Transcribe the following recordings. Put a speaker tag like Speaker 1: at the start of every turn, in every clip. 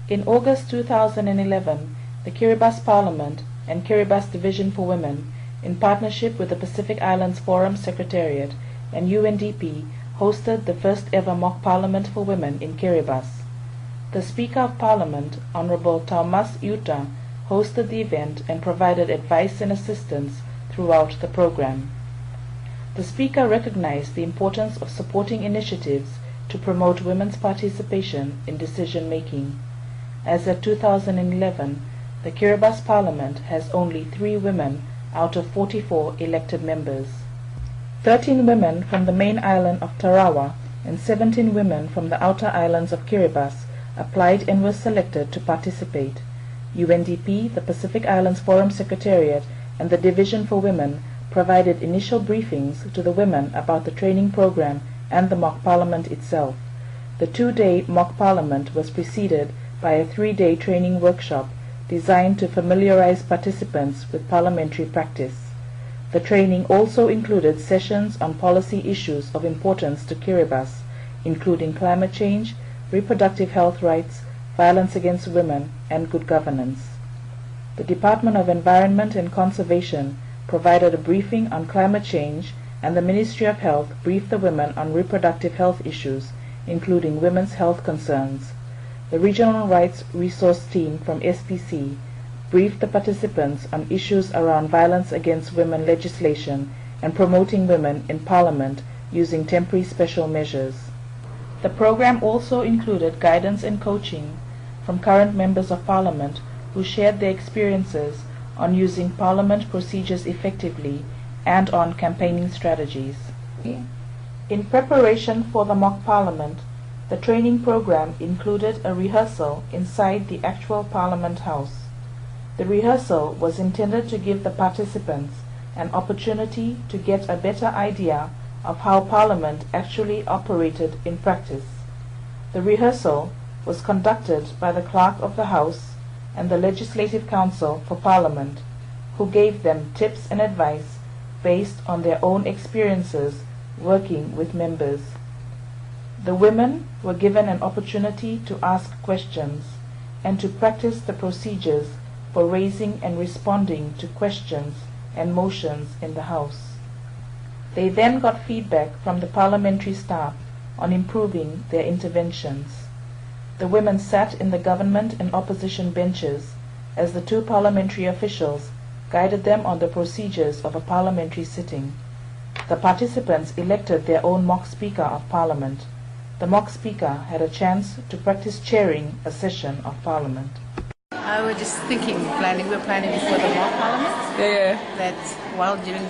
Speaker 1: In August 2011, the Kiribati Parliament and Kiribati Division for Women, in partnership with the Pacific Islands Forum Secretariat and UNDP, hosted the first ever mock parliament for women in Kiribati. The Speaker of Parliament, Honorable Thomas Yuta, hosted the event and provided advice and assistance throughout the program. The Speaker recognized the importance of supporting initiatives to promote women's participation in decision-making. As of 2011, the Kiribati Parliament has only 3 women out of 44 elected members. 13 women from the main island of Tarawa and 17 women from the outer islands of Kiribati applied and were selected to participate. UNDP, the Pacific Islands Forum Secretariat, and the Division for Women provided initial briefings to the women about the training program and the mock parliament itself. The 2-day mock parliament was preceded by a 3-day training workshop designed to familiarize participants with parliamentary practice. The training also included sessions on policy issues of importance to Kiribati, including climate change, reproductive health rights, violence against women, and good governance. The Department of Environment and Conservation provided a briefing on climate change, and the Ministry of Health briefed the women on reproductive health issues, including women's health concerns. The Regional Rights Resource Team from SPC briefed the participants on issues around violence against women legislation and promoting women in Parliament using temporary special measures. The program also included guidance and coaching from current members of Parliament who shared their experiences on using Parliament procedures effectively and on campaigning strategies. In preparation for the mock Parliament, the training program included a rehearsal inside the actual Parliament House. The rehearsal was intended to give the participants an opportunity to get a better idea of how Parliament actually operated in practice. The rehearsal was conducted by the Clerk of the House and the Legislative Council for Parliament, who gave them tips and advice based on their own experiences working with members. The women were given an opportunity to ask questions and to practice the procedures for raising and responding to questions and motions in the House. They then got feedback from the parliamentary staff on improving their interventions. The women sat in the government and opposition benches as the 2 parliamentary officials guided them on the procedures of a parliamentary sitting. The participants elected their own mock Speaker of Parliament. The mock Speaker had a chance to practice chairing a session of Parliament.
Speaker 2: I was just thinking, we're planning before the mock Parliament. That while doing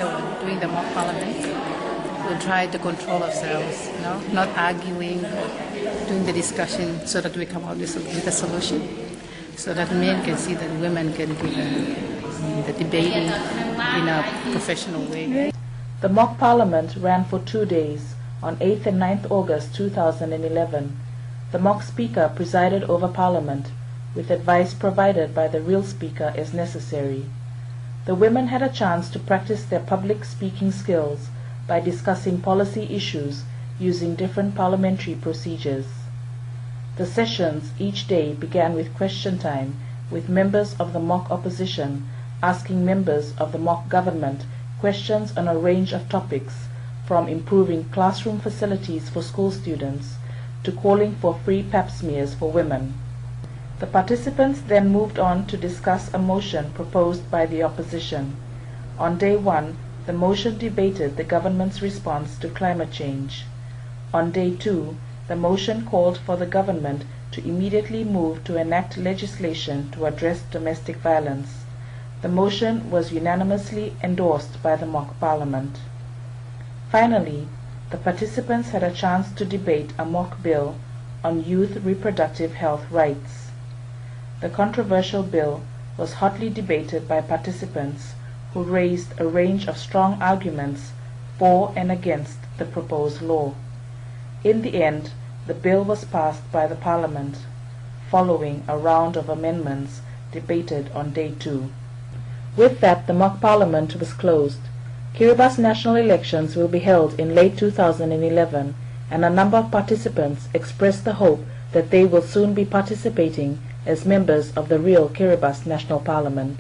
Speaker 2: the mock Parliament, we'll try to control ourselves, not arguing, doing the discussion so that we come out with a solution, so that men can see that women can do the debating in a professional way.
Speaker 1: The mock Parliament ran for 2 days, on 8th and 9th August 2011. The mock Speaker presided over Parliament, with advice provided by the real Speaker as necessary. The women had a chance to practice their public speaking skills by discussing policy issues using different parliamentary procedures. The sessions each day began with question time, with members of the mock opposition asking members of the mock government questions on a range of topics, from improving classroom facilities for school students to calling for free pap smears for women. The participants then moved on to discuss a motion proposed by the opposition. On day 1, the motion debated the government's response to climate change. On day 2, the motion called for the government to immediately move to enact legislation to address domestic violence. The motion was unanimously endorsed by the mock Parliament. Finally, the participants had a chance to debate a mock bill on youth reproductive health rights. The controversial bill was hotly debated by participants who raised a range of strong arguments for and against the proposed law. In the end, the bill was passed by the Parliament, following a round of amendments debated on day 2. With that, the mock Parliament was closed. Kiribati national elections will be held in late 2011, and a number of participants expressed the hope that they will soon be participating as members of the real Kiribati National Parliament.